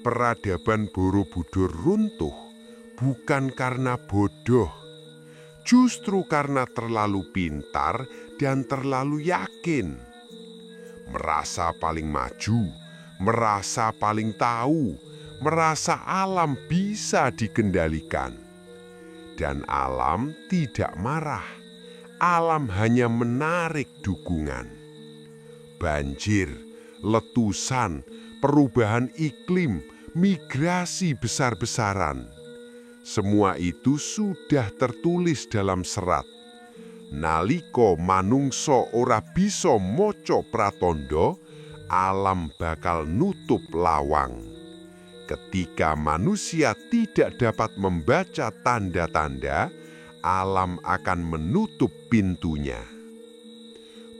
Peradaban Borobudur runtuh bukan karena bodoh, justru karena terlalu pintar dan terlalu yakin. Merasa paling maju, merasa paling tahu, merasa alam bisa dikendalikan. Dan alam tidak marah, alam hanya menarik dukungan. Banjir, letusan, perubahan iklim, migrasi besar-besaran. Semua itu sudah tertulis dalam serat. Naliko manungso ora bisa maca pratandha, alam bakal nutup lawang. ketika manusia tidak dapat membaca tanda-tanda, alam akan menutup pintunya.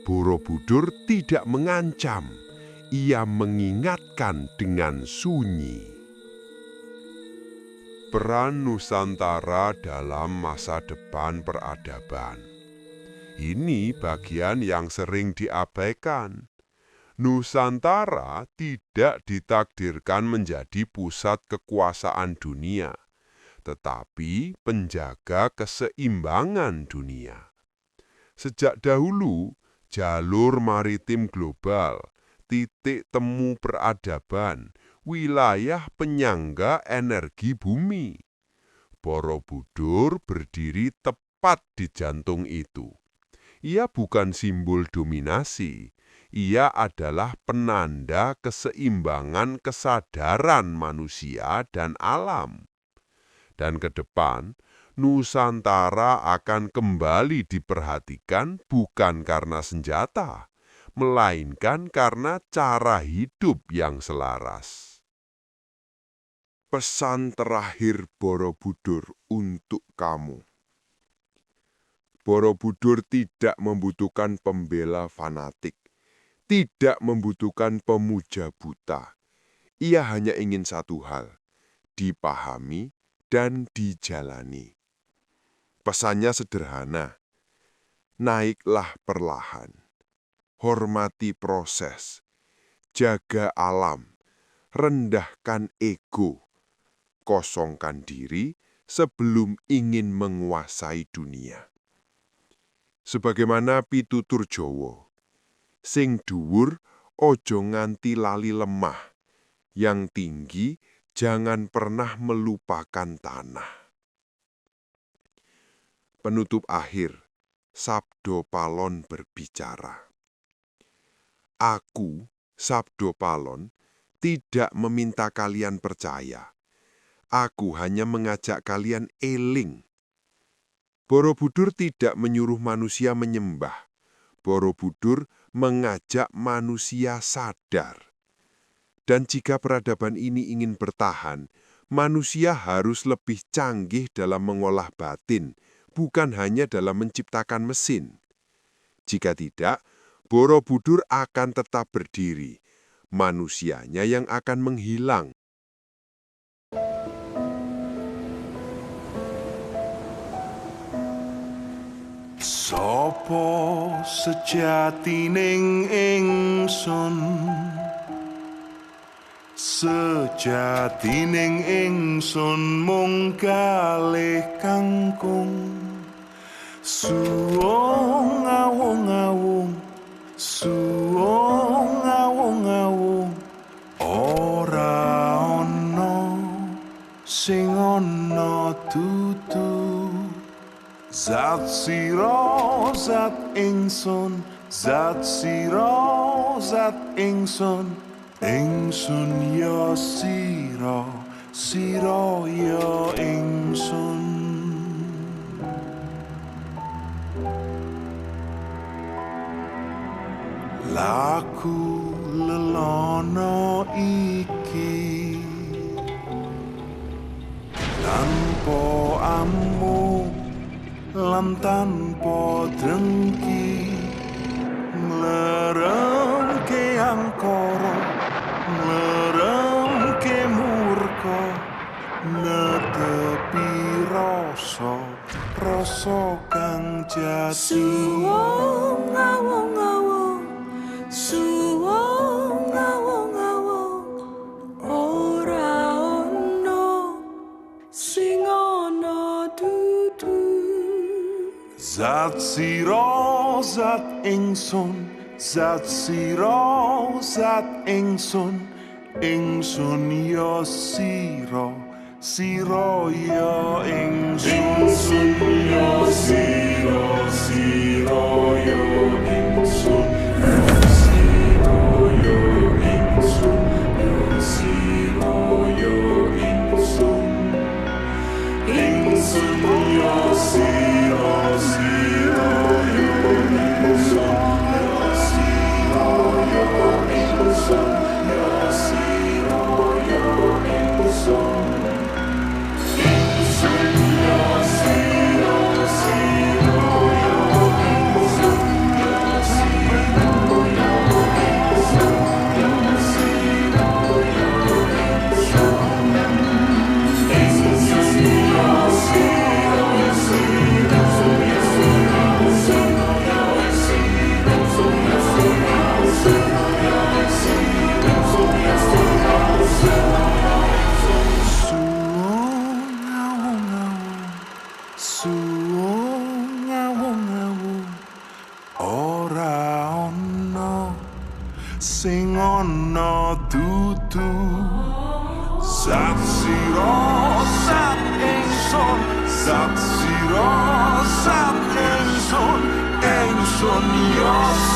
Borobudur tidak mengancam, ia mengingatkan dengan sunyi. Peran Nusantara dalam masa depan peradaban. Ini bagian yang sering diabaikan. Nusantara tidak ditakdirkan menjadi pusat kekuasaan dunia, tetapi penjaga keseimbangan dunia. Sejak dahulu, jalur maritim global, titik temu peradaban, wilayah penyangga energi bumi. Borobudur berdiri tepat di jantung itu. Ia bukan simbol dominasi, ia adalah penanda keseimbangan kesadaran manusia dan alam. Dan ke depan, Nusantara akan kembali diperhatikan bukan karena senjata, melainkan karena cara hidup yang selaras. Pesan terakhir Borobudur untuk kamu. Borobudur tidak membutuhkan pembela fanatik, tidak membutuhkan pemuja buta. Ia hanya ingin satu hal, dipahami dan dijalani. Pesannya sederhana, naiklah perlahan, hormati proses, jaga alam, rendahkan ego, kosongkan diri sebelum ingin menguasai dunia. Sebagaimana pitutur Jawa, sing dhuwur ojo nganti lali lemah, yang tinggi jangan pernah melupakan tanah. Penutup akhir, Sabdo Palon berbicara. Aku, Sabdo Palon, tidak meminta kalian percaya. Aku hanya mengajak kalian eling. Borobudur tidak menyuruh manusia menyembah. Borobudur mengajak manusia sadar. Dan jika peradaban ini ingin bertahan, manusia harus lebih canggih dalam mengolah batin, bukan hanya dalam menciptakan mesin. Jika tidak, Borobudur akan tetap berdiri. Manusianya yang akan menghilang. Sopo sejatining ingsun, sejatining ingsun mung kalih kangkung, suwung ngawung-ngawung, suwung ngawung-ngawung, ora ana sing ana tutu. Zat sira zat ingsun, zat sira zat ingsun, ingsun ya sira, sira ya ingsun. Laku lelono iki tanpa amu lan tanpa drengki, ngleremke angkara, ngleremke murka, netepi rasa, rasa kang jati. Suwung ngawung-ngawung, suwung ngawung-ngawung, ora ono sing ana dudu. Zat sira zat ingsun, zat sira zat ingsun, ingsun ya sira, sira ya ingsun. Ingsun ya sira, sira ya ingsun, sira ya ingsun, sira ya ingsun, ingsun ya sira, sira ya ingsun, sira ya ingsun, sira ya ingsun. sing ana dudu zat sira zat ingsun zat sira zat ingsun yo